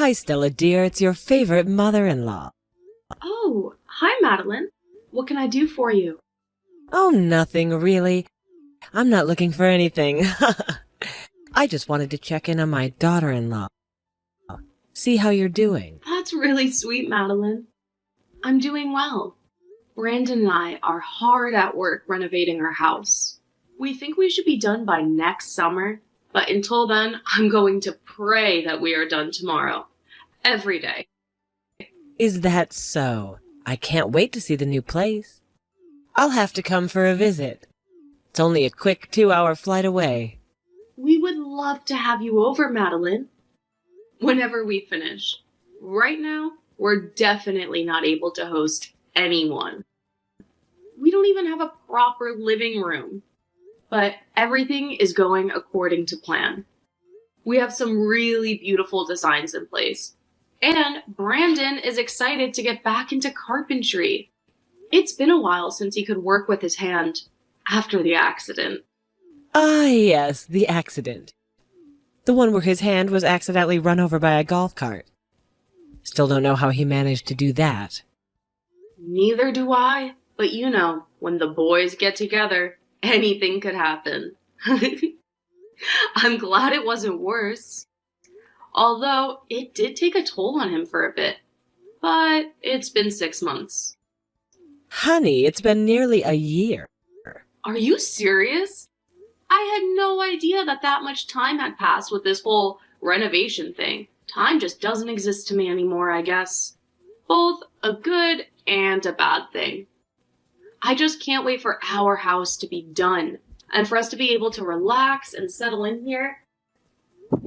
Hi, Stella dear, it's your favorite mother-in-law. Oh, hi, Madeline. What can I do for you? Oh, nothing, really. I'm not looking for anything. I just wanted to check in on my daughter-in-law. See how you're doing. That's really sweet, Madeline. I'm doing well. Brandon and I are hard at work renovating our house. We think we should be done by next summer, but until then, I'm going to pray that we are done tomorrow. Every day. Is that so? I can't wait to see the new place. I'll have to come for a visit. It's only a quick 2-hour flight away. We would love to have you over, Madeline. Whenever we finish. Right now, we're definitely not able to host anyone. We don't even have a proper living room. But everything is going according to plan. We have some really beautiful designs in place. And Brandon is excited to get back into carpentry. It's been a while since he could work with his hand after the accident. Ah, yes, the accident. The one where his hand was accidentally run over by a golf cart. Still don't know how he managed to do that. Neither do I, but you know, when the boys get together, anything could happen. I'm glad it wasn't worse. Although, it did take a toll on him for a bit. But it's been 6 months. Honey, it's been nearly a year. Are you serious? I had no idea that much time had passed with this whole renovation thing. Time just doesn't exist to me anymore, I guess. Both a good and a bad thing. I just can't wait for our house to be done and for us to be able to relax and settle in here.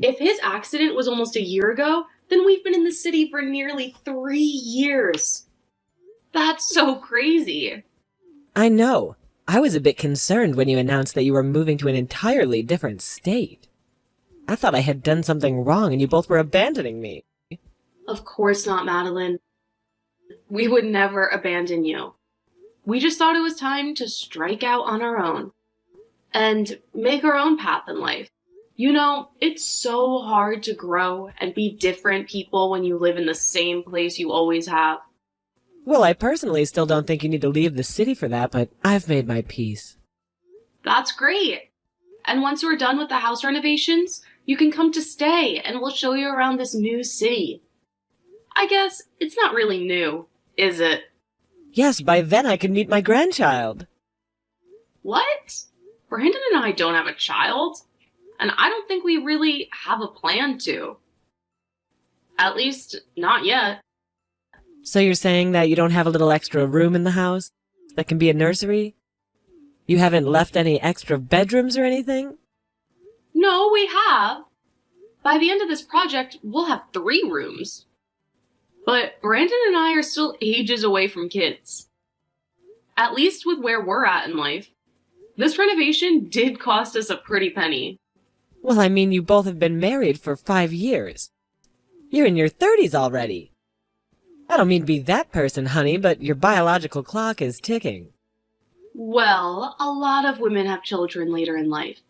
If his accident was almost a year ago, then we've been in the city for nearly 3 years. That's so crazy. I know. I was a bit concerned when you announced that you were moving to an entirely different state. I thought I had done something wrong and you both were abandoning me. Of course not, Madeline. We would never abandon you. We just thought it was time to strike out on our own and make our own path in life. You know, it's so hard to grow and be different people when you live in the same place you always have. Well, I personally still don't think you need to leave the city for that, but I've made my peace. That's great. And once we're done with the house renovations, you can come to stay and we'll show you around this new city. I guess it's not really new, is it? Yes, by then I can meet my grandchild. What? Brandon and I don't have a child, and I don't think we really have a plan to. At least, not yet. So you're saying that you don't have a little extra room in the house that can be a nursery? You haven't left any extra bedrooms or anything? No, we have. By the end of this project, we'll have 3 rooms. But Brandon and I are still ages away from kids. At least with where we're at in life. This renovation did cost us a pretty penny. Well, I mean, you both have been married for 5 years. You're in your 30s already. I don't mean to be that person, honey, but your biological clock is ticking. Well, a lot of women have children later in life.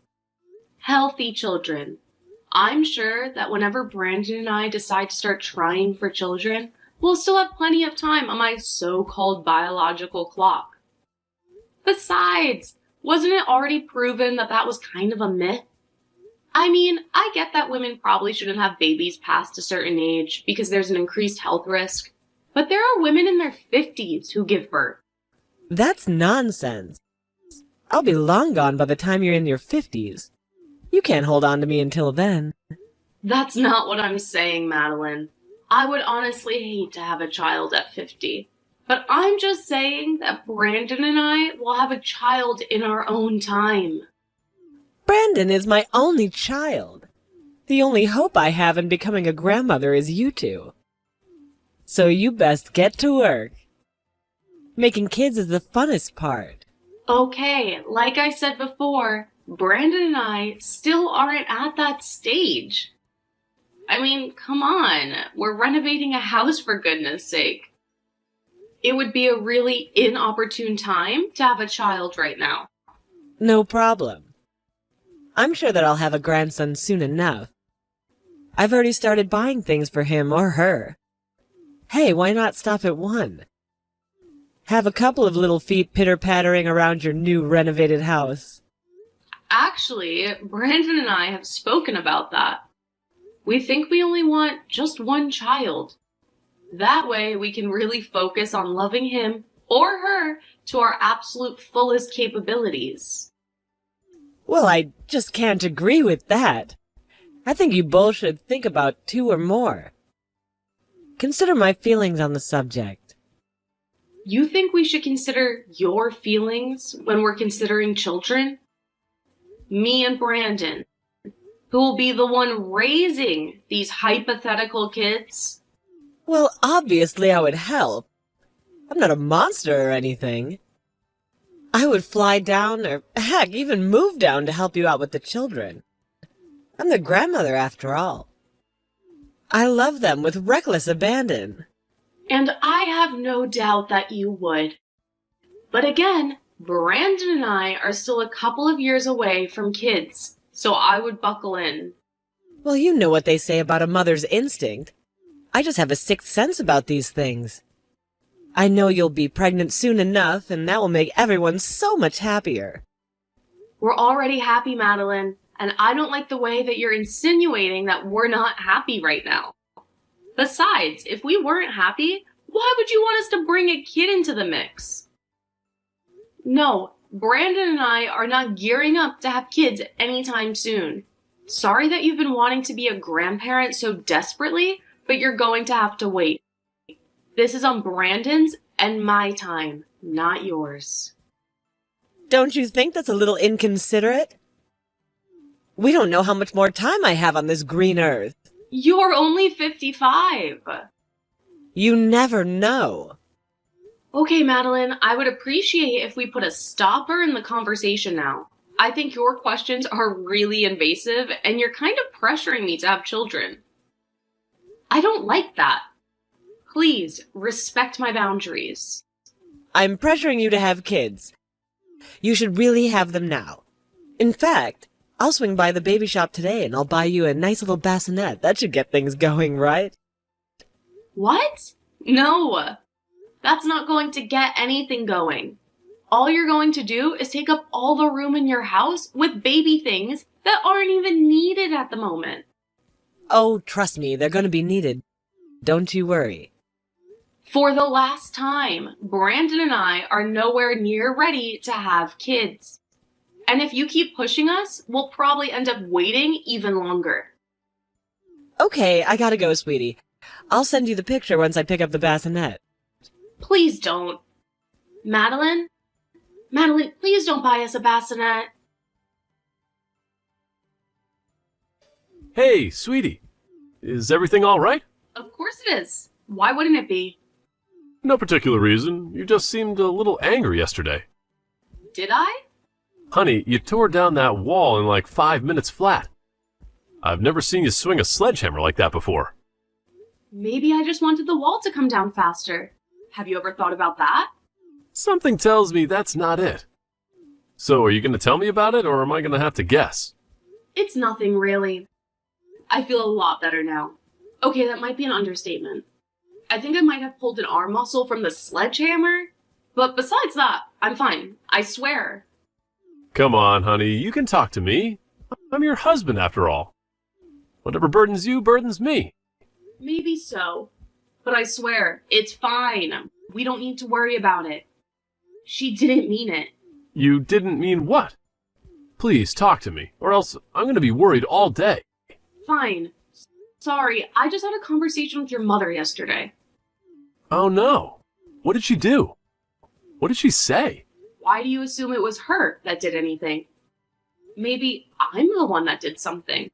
Healthy children. I'm sure that whenever Brandon and I decide to start trying for children, we'll still have plenty of time on my so-called biological clock. Besides, wasn't it already proven that was kind of a myth? I mean, I get that women probably shouldn't have babies past a certain age because there's an increased health risk, but there are women in their 50s who give birth. That's nonsense. I'll be long gone by the time you're in your 50s. You can't hold on to me until then. That's not what I'm saying, Madeline. I would honestly hate to have a child at 50. But I'm just saying that Brandon and I will have a child in our own time. Brandon is my only child. The only hope I have in becoming a grandmother is you two. So you best get to work. Making kids is the funnest part. Okay, like I said before, Brandon and I still aren't at that stage. I mean, come on, we're renovating a house for goodness sake. It would be a really inopportune time to have a child right now. No problem. I'm sure that I'll have a grandson soon enough. I've already started buying things for him or her. Hey, why not stop at one? Have a couple of little feet pitter-pattering around your new renovated house. Actually, Brandon and I have spoken about that. We think we only want just one child. That way we can really focus on loving him or her to our absolute fullest capabilities. Well, I just can't agree with that. I think you both should think about 2 or more. Consider my feelings on the subject. You think we should consider your feelings when we're considering children? Me and Brandon, who will be the one raising these hypothetical kids? Well, obviously I would help. I'm not a monster or anything. I would fly down, or heck, even move down to help you out with the children. I'm the grandmother after all. I love them with reckless abandon. And I have no doubt that you would. But again, Brandon and I are still a couple of years away from kids, so I would buckle in. Well, you know what they say about a mother's instinct. I just have a sixth sense about these things. I know you'll be pregnant soon enough, and that will make everyone so much happier. We're already happy, Madeline, and I don't like the way that you're insinuating that we're not happy right now. Besides, if we weren't happy, why would you want us to bring a kid into the mix? No, Brandon and I are not gearing up to have kids anytime soon. Sorry that you've been wanting to be a grandparent so desperately, but you're going to have to wait. This is on Brandon's and my time, not yours. Don't you think that's a little inconsiderate? We don't know how much more time I have on this green earth. You're only 55. You never know. Okay, Madeline, I would appreciate if we put a stopper in the conversation now. I think your questions are really invasive, and you're kind of pressuring me to have children. I don't like that. Please, respect my boundaries. I'm pressuring you to have kids. You should really have them now. In fact, I'll swing by the baby shop today and I'll buy you a nice little bassinet. That should get things going, right? What? No. That's not going to get anything going. All you're going to do is take up all the room in your house with baby things that aren't even needed at the moment. Oh, trust me, they're going to be needed. Don't you worry. For the last time, Brandon and I are nowhere near ready to have kids. And if you keep pushing us, we'll probably end up waiting even longer. Okay, I gotta go, sweetie. I'll send you the picture once I pick up the bassinet. Please don't. Madeline, please don't buy us a bassinet. Hey, sweetie. Is everything all right? Of course it is. Why wouldn't it be? No particular reason. You just seemed a little angry yesterday. Did I? Honey, you tore down that wall in like 5 minutes flat. I've never seen you swing a sledgehammer like that before. Maybe I just wanted the wall to come down faster. Have you ever thought about that? Something tells me that's not it. So are you going to tell me about it, or am I going to have to guess? It's nothing really. I feel a lot better now. Okay, that might be an understatement. I think I might have pulled an arm muscle from the sledgehammer, but besides that, I'm fine. I swear. Come on, honey, you can talk to me. I'm your husband, after all. Whatever burdens you burdens me. Maybe so, but I swear, it's fine. We don't need to worry about it. She didn't mean it. You didn't mean what? Please talk to me, or else I'm going to be worried all day. Fine. Sorry, I just had a conversation with your mother yesterday. Oh no. What did she do? What did she say? Why do you assume it was her that did anything? Maybe I'm the one that did something.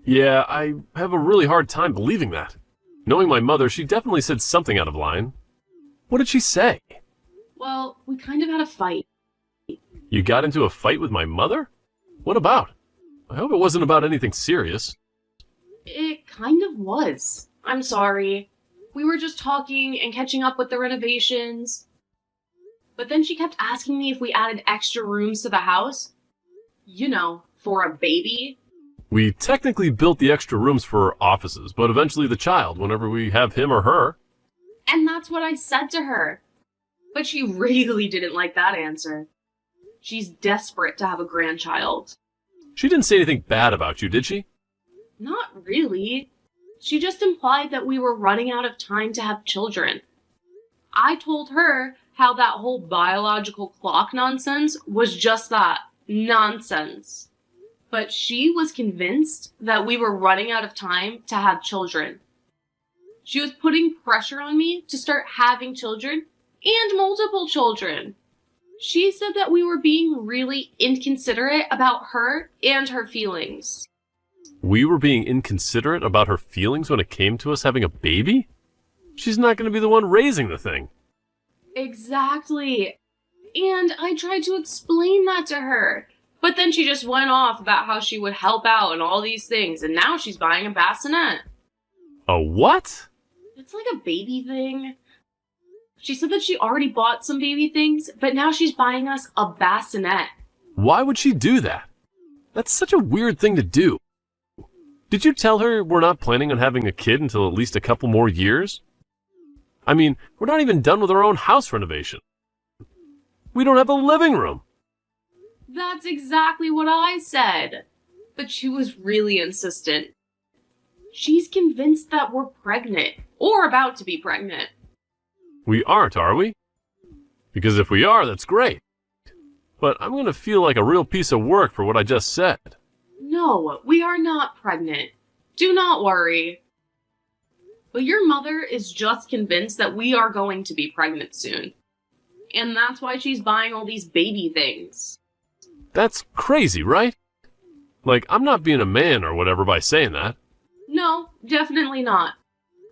Yeah, I have a really hard time believing that. Knowing my mother, she definitely said something out of line. What did she say? Well, we kind of had a fight. You got into a fight with my mother? What about? I hope it wasn't about anything serious. It kind of was. I'm sorry. We were just talking and catching up with the renovations. But then she kept asking me if we added extra rooms to the house. You know, for a baby. We technically built the extra rooms for offices, but eventually the child, whenever we have him or her. And that's what I said to her. But she really didn't like that answer. She's desperate to have a grandchild. She didn't say anything bad about you, did she? Not really. She just implied that we were running out of time to have children. I told her how that whole biological clock nonsense was just that, nonsense. But she was convinced that we were running out of time to have children. She was putting pressure on me to start having children and multiple children. She said that we were being really inconsiderate about her and her feelings. We were being inconsiderate about her feelings when it came to us having a baby? She's not going to be the one raising the thing. Exactly. And I tried to explain that to her. But then she just went off about how she would help out and all these things, and now she's buying a bassinet. A what? It's like a baby thing. She said that she already bought some baby things, but now she's buying us a bassinet. Why would she do that? That's such a weird thing to do. Did you tell her we're not planning on having a kid until at least a couple more years? I mean, we're not even done with our own house renovation. We don't have a living room. That's exactly what I said. But she was really insistent. She's convinced that we're pregnant, or about to be pregnant. We aren't, are we? Because if we are, that's great. But I'm going to feel like a real piece of work for what I just said. No, we are not pregnant. Do not worry. But your mother is just convinced that we are going to be pregnant soon. And that's why she's buying all these baby things. That's crazy, right? Like, I'm not being a man or whatever by saying that. No, definitely not.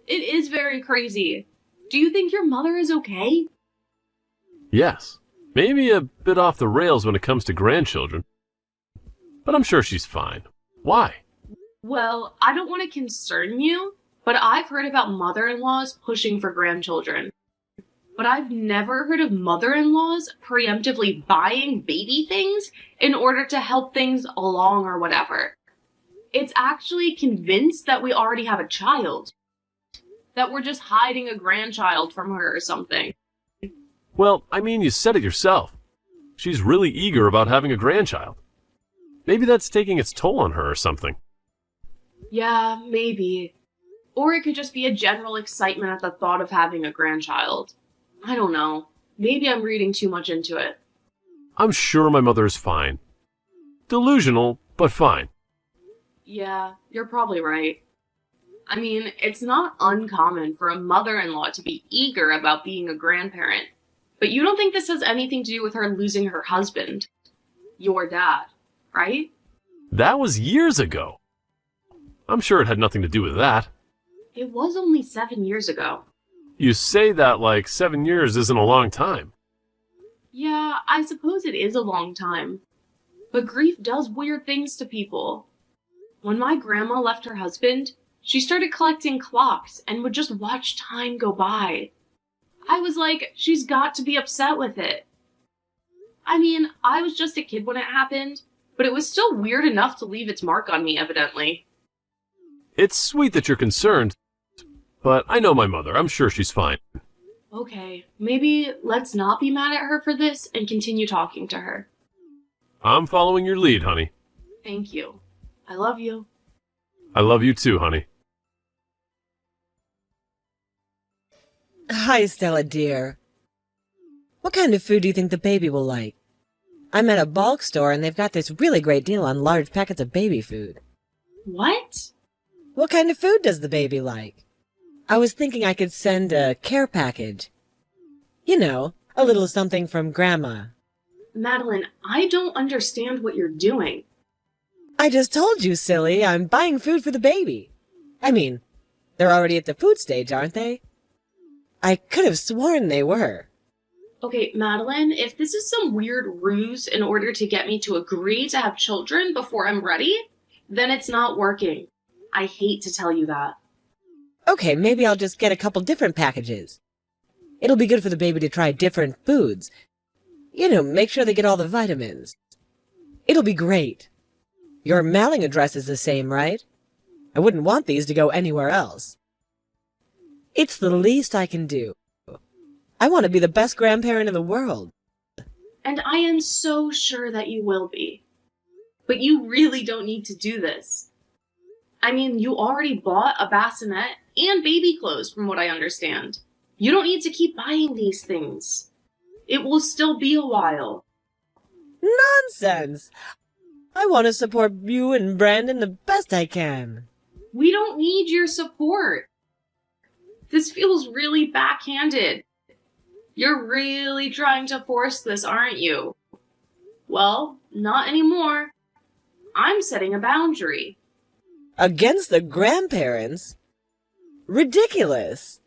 It is very crazy. Do you think your mother is okay? Yes. Maybe a bit off the rails when it comes to grandchildren. But I'm sure she's fine. Why? Well, I don't want to concern you, but I've heard about mother-in-laws pushing for grandchildren. But I've never heard of mother-in-laws preemptively buying baby things in order to help things along or whatever. It's actually convinced that we already have a child. That we're just hiding a grandchild from her or something. Well, I mean, you said it yourself. She's really eager about having a grandchild. Maybe that's taking its toll on her or something. Yeah, maybe. Or it could just be a general excitement at the thought of having a grandchild. I don't know. Maybe I'm reading too much into it. I'm sure my mother is fine. Delusional, but fine. Yeah, you're probably right. I mean, it's not uncommon for a mother-in-law to be eager about being a grandparent. But you don't think this has anything to do with her losing her husband? Your dad, right? That was years ago. I'm sure it had nothing to do with that. It was only 7 years ago. You say that like 7 years isn't a long time. Yeah, I suppose it is a long time. But grief does weird things to people. When my grandma left her husband, she started collecting clocks and would just watch time go by. I was like, she's got to be upset with it. I mean, I was just a kid when it happened, but it was still weird enough to leave its mark on me, evidently. It's sweet that you're concerned, but I know my mother. I'm sure she's fine. Okay, maybe let's not be mad at her for this and continue talking to her. I'm following your lead, honey. Thank you. I love you. I love you too, honey. Hi, Stella dear. What kind of food do you think the baby will like? I'm at a bulk store and they've got this really great deal on large packets of baby food. What? What kind of food does the baby like? I was thinking I could send a care package. You know, a little something from Grandma. Madeline, I don't understand what you're doing. I just told you, silly, I'm buying food for the baby. I mean, they're already at the food stage, aren't they? I could have sworn they were. Okay, Madeline, if this is some weird ruse in order to get me to agree to have children before I'm ready, then it's not working. I hate to tell you that. Okay, maybe I'll just get a couple different packages. It'll be good for the baby to try different foods. You know, make sure they get all the vitamins. It'll be great. Your mailing address is the same, right? I wouldn't want these to go anywhere else. It's the least I can do. I want to be the best grandparent in the world. And I am so sure that you will be. But you really don't need to do this. I mean, you already bought a bassinet and baby clothes, from what I understand. You don't need to keep buying these things. It will still be a while. Nonsense! I want to support you and Brandon the best I can. We don't need your support. This feels really backhanded. You're really trying to force this, aren't you? Well, not anymore. I'm setting a boundary. Against the grandparents? Ridiculous!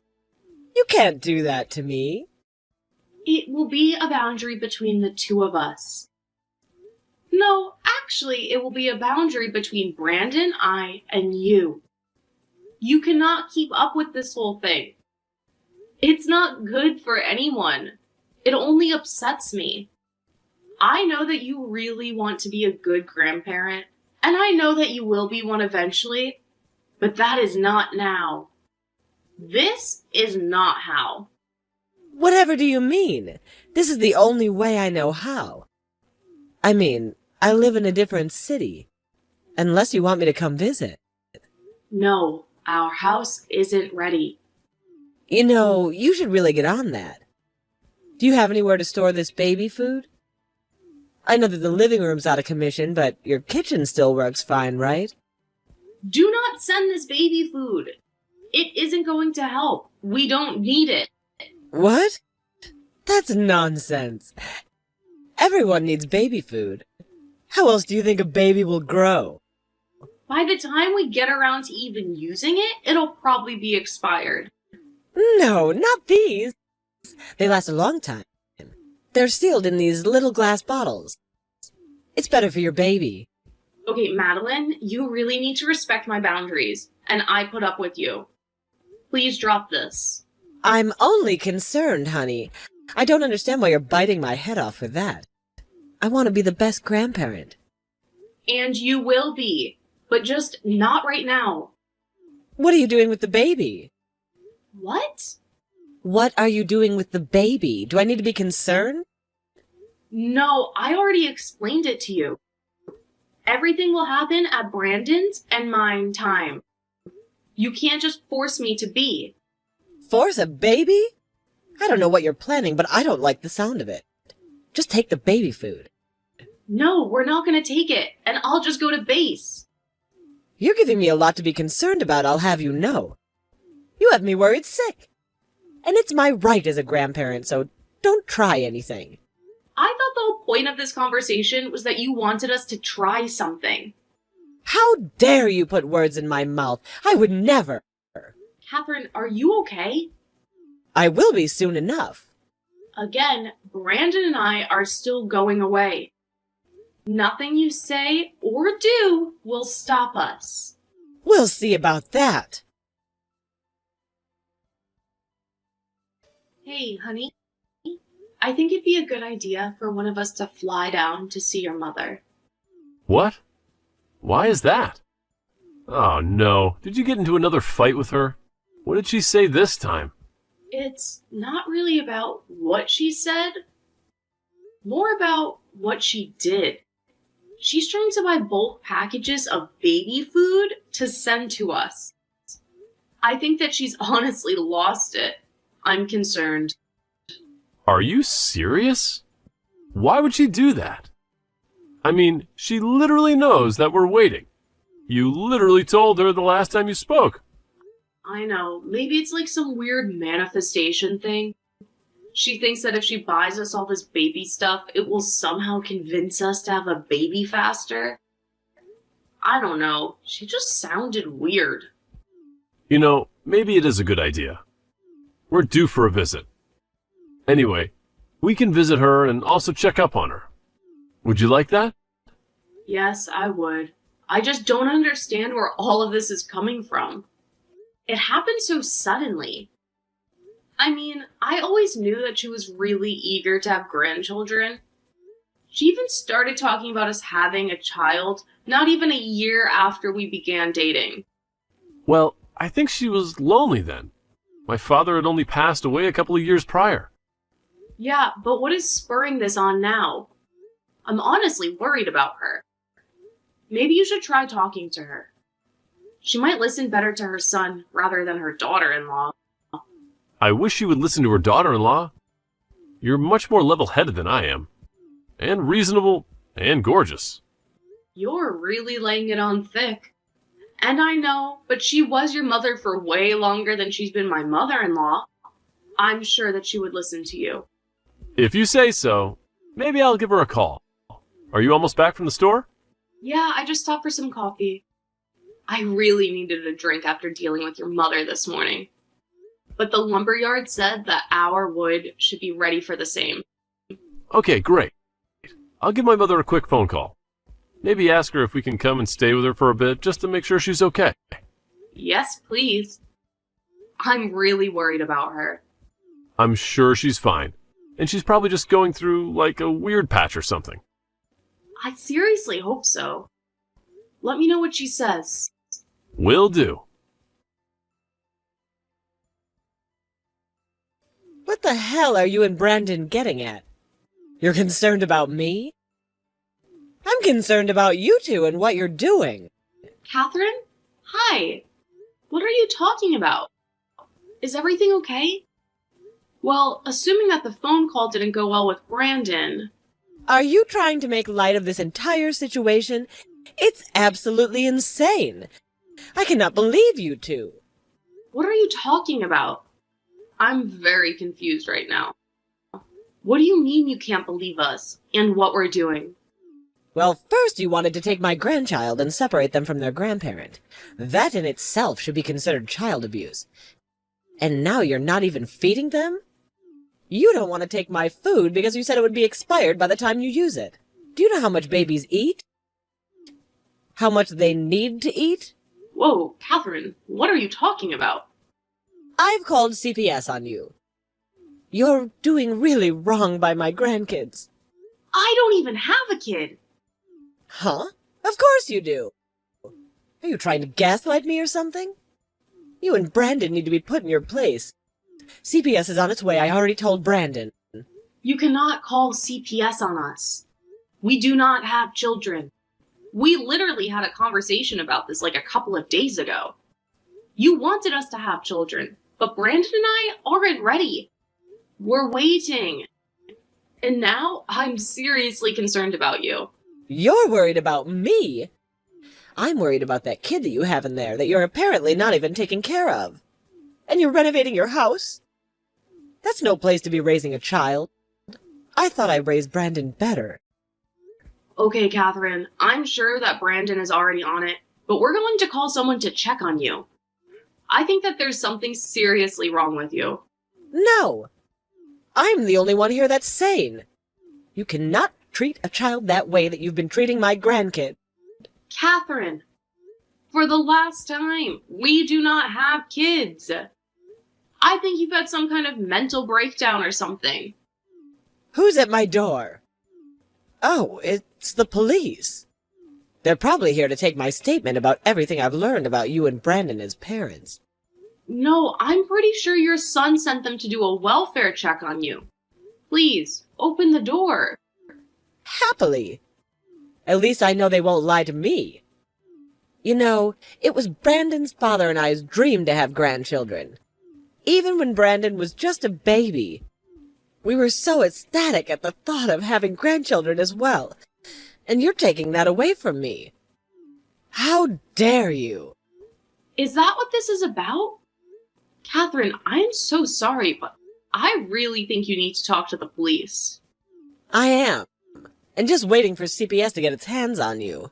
You can't do that to me. It will be a boundary between the two of us. No, actually, it will be a boundary between Brandon, I, and you. You cannot keep up with this whole thing. It's not good for anyone. It only upsets me. I know that you really want to be a good grandparent, and I know that you will be one eventually, but that is not now. This is not how. Whatever do you mean? This is the only way I know how. I mean, I live in a different city. Unless you want me to come visit. No, our house isn't ready. You know, you should really get on that. Do you have anywhere to store this baby food? I know that the living room's out of commission, but your kitchen still works fine, right? Do not send this baby food. It isn't going to help. We don't need it. What? That's nonsense. Everyone needs baby food. How else do you think a baby will grow? By the time we get around to even using it, it'll probably be expired. No, not these. They last a long time. They're sealed in these little glass bottles. It's better for your baby. Okay, Madeline, you really need to respect my boundaries, and I put up with you. Please drop this. I'm only concerned, honey. I don't understand why you're biting my head off for that. I want to be the best grandparent. And you will be, but just not right now. What are you doing with the baby? What? What are you doing with the baby? Do I need to be concerned? No, I already explained it to you. Everything will happen at Brandon's and mine time. You can't just force me to be. Force a baby? I don't know what you're planning, but I don't like the sound of it. Just take the baby food. No, we're not going to take it, and I'll just go to base. You're giving me a lot to be concerned about, I'll have you know. You have me worried sick. And it's my right as a grandparent, so don't try anything. I thought the whole point of this conversation was that you wanted us to try something. How dare you put words in my mouth? I would never. Catherine, are you okay? I will be soon enough. Again, Brandon and I are still going away. Nothing you say or do will stop us. We'll see about that. Hey, honey. I think it'd be a good idea for one of us to fly down to see your mother. What? Why is that? Oh no, did you get into another fight with her? What did she say this time? It's not really about what she said, more about what she did. She's trying to buy bulk packages of baby food to send to us. I think that she's honestly lost it. I'm concerned. Are you serious? Why would she do that? I mean, she literally knows that we're waiting. You literally told her the last time you spoke. I know, maybe it's like some weird manifestation thing. She thinks that if she buys us all this baby stuff, it will somehow convince us to have a baby faster. I don't know, she just sounded weird. You know, maybe it is a good idea. We're due for a visit. Anyway, we can visit her and also check up on her. Would you like that? Yes, I would. I just don't understand where all of this is coming from. It happened so suddenly. I mean, I always knew that she was really eager to have grandchildren. She even started talking about us having a child not even a year after we began dating. Well, I think she was lonely then. My father had only passed away a couple of years prior. Yeah, but what is spurring this on now? I'm honestly worried about her. Maybe you should try talking to her. She might listen better to her son rather than her daughter-in-law. I wish she would listen to her daughter-in-law. You're much more level-headed than I am. And reasonable and gorgeous. You're really laying it on thick. And I know, but she was your mother for way longer than she's been my mother-in-law. I'm sure that she would listen to you. If you say so, maybe I'll give her a call. Are you almost back from the store? Yeah, I just stopped for some coffee. I really needed a drink after dealing with your mother this morning. But the lumberyard said that our wood should be ready for the same. Okay, great. I'll give my mother a quick phone call. Maybe ask her if we can come and stay with her for a bit just to make sure she's okay. Yes, please. I'm really worried about her. I'm sure she's fine. And she's probably just going through, like, a weird patch or something. I seriously hope so. Let me know what she says. Will do. What the hell are you and Brandon getting at? You're concerned about me? I'm concerned about you two and what you're doing. Catherine? Hi. What are you talking about? Is everything okay? Well, assuming that the phone call didn't go well with Brandon. Are you trying to make light of this entire situation? It's absolutely insane. I cannot believe you two. What are you talking about? I'm very confused right now. What do you mean you can't believe us and what we're doing? Well, first you wanted to take my grandchild and separate them from their grandparent. That in itself should be considered child abuse. And now you're not even feeding them? You don't want to take my food because you said it would be expired by the time you use it. Do you know how much babies eat? How much they need to eat? Whoa, Catherine, what are you talking about? I've called CPS on you. You're doing really wrong by my grandkids. I don't even have a kid. Huh? Of course you do. Are you trying to gaslight me or something? You and Brandon need to be put in your place. CPS is on its way. I already told Brandon. You cannot call CPS on us. We do not have children. We literally had a conversation about this like a couple of days ago. You wanted us to have children, but Brandon and I aren't ready. We're waiting. And now I'm seriously concerned about you. You're worried about me? I'm worried about that kid that you have in there that you're apparently not even taking care of. And you're renovating your house? That's no place to be raising a child. I thought I raised Brandon better. Okay, Catherine, I'm sure that Brandon is already on it, but we're going to call someone to check on you. I think that there's something seriously wrong with you. No! I'm the only one here that's sane. You cannot treat a child that way that you've been treating my grandkid. Catherine, for the last time, we do not have kids. I think you've had some kind of mental breakdown or something. Who's at my door? Oh, it's the police. They're probably here to take my statement about everything I've learned about you and Brandon as parents. No, I'm pretty sure your son sent them to do a welfare check on you. Please, open the door. Happily. At least I know they won't lie to me. You know, it was Brandon's father and I's dream to have grandchildren. Even when Brandon was just a baby. We were so ecstatic at the thought of having grandchildren as well. And you're taking that away from me. How dare you? Is that what this is about? Catherine, I'm so sorry, but I really think you need to talk to the police. I am. And just waiting for CPS to get its hands on you.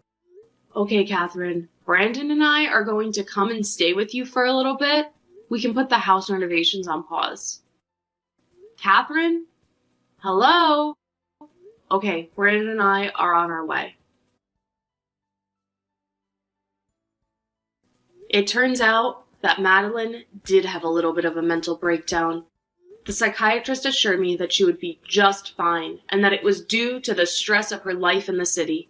Okay, Catherine, Brandon and I are going to come and stay with you for a little bit. We can put the house renovations on pause. Catherine? Hello? Okay, Brandon and I are on our way. It turns out that Madeline did have a little bit of a mental breakdown. The psychiatrist assured me that she would be just fine and that it was due to the stress of her life in the city.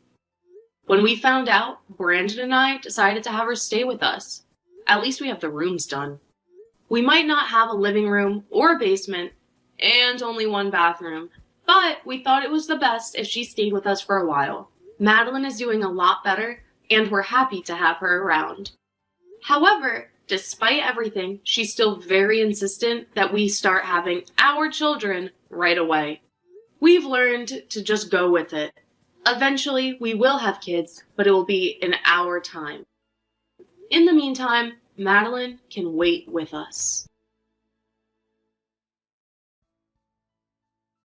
When we found out, Brandon and I decided to have her stay with us. At least we have the rooms done. We might not have a living room or a basement and only one bathroom, but we thought it was the best if she stayed with us for a while. Madeline is doing a lot better, and we're happy to have her around. However, despite everything, she's still very insistent that we start having our children right away. We've learned to just go with it. Eventually, we will have kids, but it will be in our time. In the meantime, Madeline can wait with us.